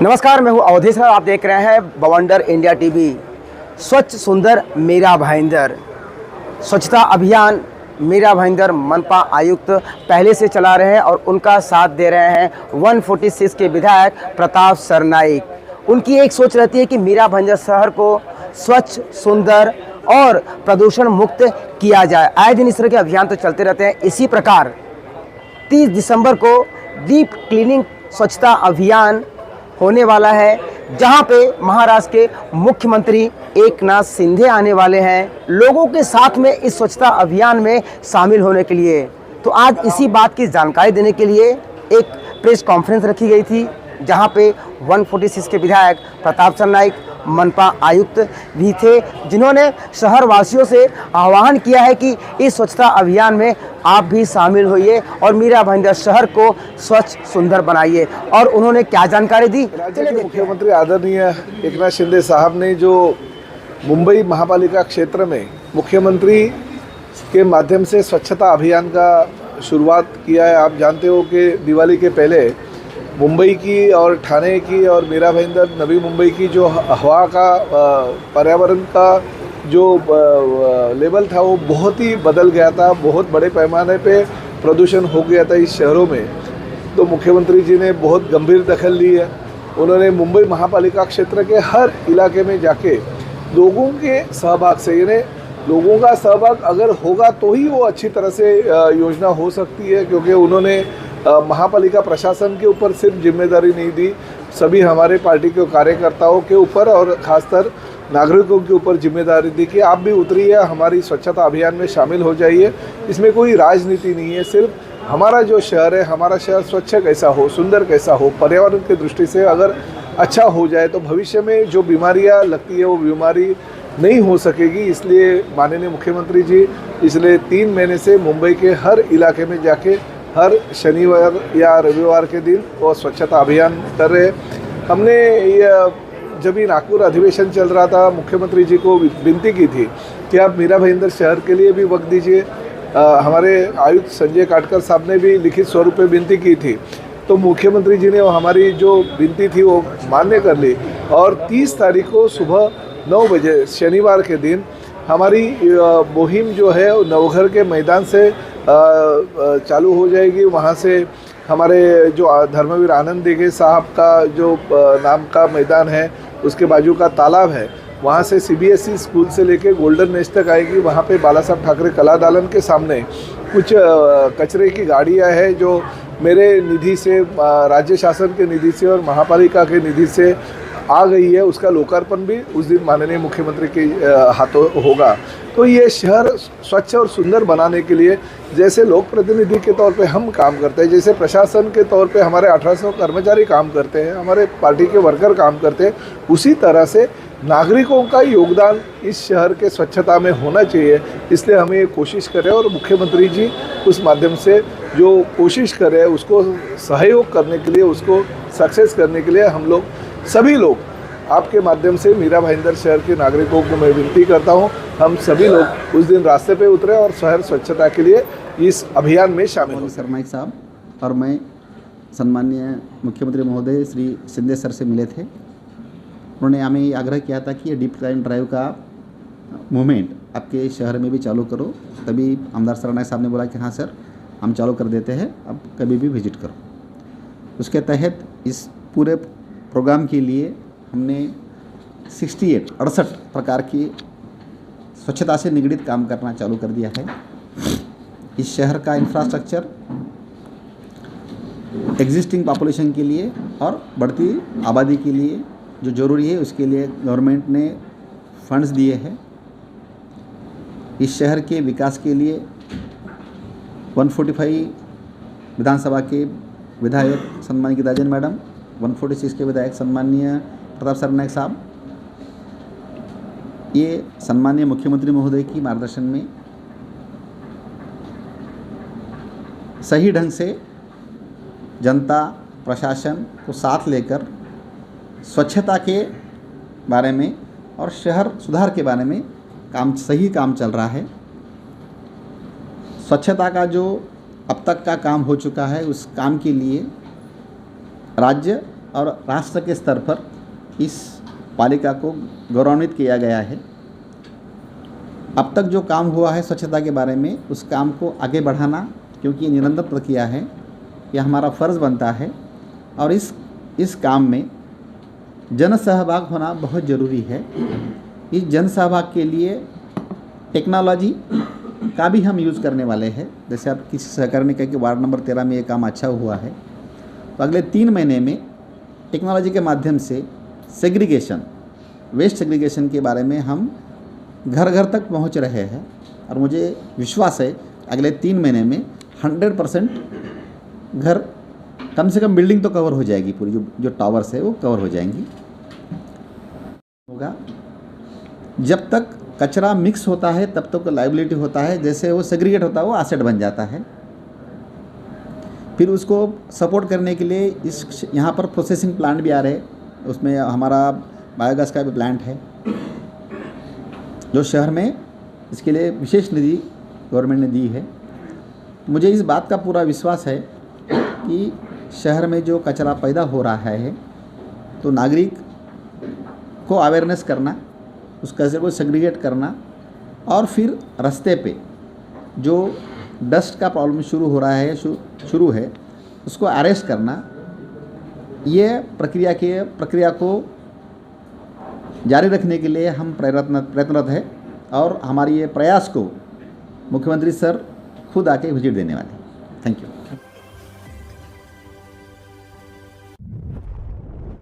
नमस्कार, मैं हूं अवधेश और आप देख रहे हैं बवंडर इंडिया टीवी। स्वच्छ सुंदर मेरा भाईंदर स्वच्छता अभियान मेरा भाईंदर मनपा आयुक्त पहले से चला रहे हैं और उनका साथ दे रहे हैं 146 के विधायक प्रताप सरनाइक। उनकी एक सोच रहती है कि मेरा भाईंदर शहर को स्वच्छ सुंदर और प्रदूषण मुक्त किया जाए। आए दिन इस तरह के अभियान तो चलते रहते हैं। इसी प्रकार 30 दिसंबर को डीप क्लीनिंग स्वच्छता अभियान होने वाला है, जहां पे महाराष्ट्र के मुख्यमंत्री एकनाथ शिंदे आने वाले हैं लोगों के साथ में इस स्वच्छता अभियान में शामिल होने के लिए। तो आज इसी बात की जानकारी देने के लिए एक प्रेस कॉन्फ्रेंस रखी गई थी, जहां पे 146 के विधायक प्रताप सरनाइक मनपा आयुक्त भी थे, जिन्होंने शहर वासियों से आह्वान किया है कि इस स्वच्छता अभियान में आप भी शामिल होइए और मेरा भाईंदर शहर को स्वच्छ सुंदर बनाइए। और उन्होंने क्या जानकारी दी। राज्य के मुख्यमंत्री आदरणीय एकनाथ शिंदे साहब ने जो मुंबई महापालिका क्षेत्र में मुख्यमंत्री के माध्यम से स्वच्छता अभियान का शुरुआत किया है। आप जानते हो कि दिवाली के पहले मुंबई की और ठाणे की और मेरा भाईंदर नवी मुंबई की जो हवा का पर्यावरण का जो लेवल था वो बहुत ही बदल गया था। बहुत बड़े पैमाने पे प्रदूषण हो गया था इस शहरों में। तो मुख्यमंत्री जी ने बहुत गंभीर दखल ली है। उन्होंने मुंबई महापालिका क्षेत्र के हर इलाके में जाके लोगों के सहभाग से, यानी लोगों का सहभाग अगर होगा तो ही वो अच्छी तरह से योजना हो सकती है, क्योंकि उन्होंने महापालिका प्रशासन के ऊपर सिर्फ जिम्मेदारी नहीं दी, सभी हमारे पार्टी के कार्यकर्ताओं के ऊपर और ख़ासकर नागरिकों के ऊपर जिम्मेदारी दी कि आप भी उतरिए, हमारी स्वच्छता अभियान में शामिल हो जाइए। इसमें कोई राजनीति नहीं है, सिर्फ हमारा जो शहर है, हमारा शहर स्वच्छ कैसा हो, सुंदर कैसा हो, पर्यावरण की दृष्टि से अगर अच्छा हो जाए तो भविष्य में जो बीमारियाँ लगती है वो बीमारी नहीं हो सकेगी। इसलिए माननीय मुख्यमंत्री जी पिछले 3 महीने से मुंबई के हर इलाके में जाके हर शनिवार या रविवार के दिन वो स्वच्छता अभियान कर रहे हैं। हमने ये जब ही नागपुर अधिवेशन चल रहा था, मुख्यमंत्री जी को विनती की थी कि आप मेरा भाईंदर शहर के लिए भी वक्त दीजिए। हमारे आयुक्त संजय काटकर साहब ने भी लिखित स्वरूप में विनती की थी, तो मुख्यमंत्री जी ने हमारी जो विनती थी वो मान्य कर ली और 30 तारीख को सुबह 9 बजे शनिवार के दिन हमारी मुहिम जो है नवघर के मैदान से चालू हो जाएगी। वहाँ से हमारे जो धर्मवीर आनंद दिघे साहब का जो नाम का मैदान है, उसके बाजू का तालाब है, वहाँ से CBSE स्कूल से लेके गोल्डन नेस्ट तक आएगी। वहाँ पे बाला साहब ठाकरे कला दालन के सामने कुछ कचरे की गाड़ियाँ हैं जो मेरे निधि से, राज्य शासन के निधि से और महापालिका के निधि से आ गई है। उसका लोकार्पण भी उस दिन माननीय मुख्यमंत्री के हाथों होगा। तो ये शहर स्वच्छ और सुंदर बनाने के लिए जैसे लोक प्रतिनिधि के तौर पे हम काम करते हैं, जैसे प्रशासन के तौर पे हमारे 1800 कर्मचारी काम करते हैं, हमारे पार्टी के वर्कर काम करते हैं, उसी तरह से नागरिकों का योगदान इस शहर के स्वच्छता में होना चाहिए। इसलिए हमें ये कोशिश करें और मुख्यमंत्री जी उस माध्यम से जो कोशिश करें उसको सहयोग करने के लिए, उसको सक्सेस करने के लिए हम लोग सभी लोग आपके माध्यम से मेरा भाईंदर शहर के नागरिकों को मैं विनती करता हूं, हम सभी लोग उस दिन रास्ते पे उतरे और शहर स्वच्छता के लिए इस अभियान में शामिल हों। सरनाइक साहब और मैं सम्माननीय मुख्यमंत्री महोदय श्री शिंदे सर से मिले थे। उन्होंने हमें ये आग्रह किया था कि ये डीप क्लीन ड्राइव का मूवमेंट आपके शहर में भी चालू करो। तभी आमदार सरनाइक साहब ने बोला कि हाँ सर, हम चालू कर देते हैं, अब कभी भी विजिट करो। उसके तहत इस पूरे प्रोग्राम के लिए हमने 68 प्रकार की स्वच्छता से निगडित काम करना चालू कर दिया है। इस शहर का इंफ्रास्ट्रक्चर एग्जिस्टिंग पॉपुलेशन के लिए और बढ़ती आबादी के लिए जो ज़रूरी है उसके लिए गवर्नमेंट ने फंड्स दिए हैं। इस शहर के विकास के लिए 145 विधानसभा के विधायक सम्मानित गीताजन मैडम, 146 के विधायक सम्माननीय प्रताप सरनाइक साहब, ये सम्माननीय मुख्यमंत्री महोदय की मार्गदर्शन में सही ढंग से जनता प्रशासन को साथ लेकर स्वच्छता के बारे में और शहर सुधार के बारे में सही काम चल रहा है। स्वच्छता का जो अब तक का काम हो चुका है, उस काम के लिए राज्य और राष्ट्र के स्तर पर इस पालिका को गौरवान्वित किया गया है। अब तक जो काम हुआ है स्वच्छता के बारे में, उस काम को आगे बढ़ाना, क्योंकि ये निरंतर प्रक्रिया है, यह हमारा फ़र्ज़ बनता है। और इस काम में जन सहभाग होना बहुत ज़रूरी है। इस जन सहभाग के लिए टेक्नोलॉजी का भी हम यूज़ करने वाले हैं। जैसे आप किसी सहकारी ने कहा कि वार्ड नंबर 13 में ये काम अच्छा हुआ है, तो अगले 3 महीने में टेक्नोलॉजी के माध्यम से सेग्रीगेशन, वेस्ट सेग्रीगेशन के बारे में हम घर घर तक पहुंच रहे हैं। और मुझे विश्वास है अगले 3 महीने में 100% घर, कम से कम बिल्डिंग तो कवर हो जाएगी, पूरी जो टावर्स है वो कवर हो जाएंगी। होगा जब तक कचरा मिक्स होता है तब तक लाइबिलिटी होता है, जैसे वो सेग्रीगेट होता है वो एसेट बन जाता है। फिर उसको सपोर्ट करने के लिए यहाँ पर प्रोसेसिंग प्लांट भी आ रहे हैं, उसमें हमारा बायोगैस का भी प्लांट है जो शहर में, इसके लिए विशेष निधि गवर्नमेंट ने दी है। मुझे इस बात का पूरा विश्वास है कि शहर में जो कचरा पैदा हो रहा है तो नागरिक को अवेयरनेस करना, उस कचरे को सेग्रीगेट करना, और फिर रास्ते पे जो डस्ट का प्रॉब्लम शुरू हो रहा है, शुरू है, उसको अरेस्ट करना, ये प्रक्रिया को जारी रखने के लिए हम प्रयत्नरत है। और हमारी ये प्रयास को मुख्यमंत्री सर खुद आके विजिट देने वाले हैं। Thank you.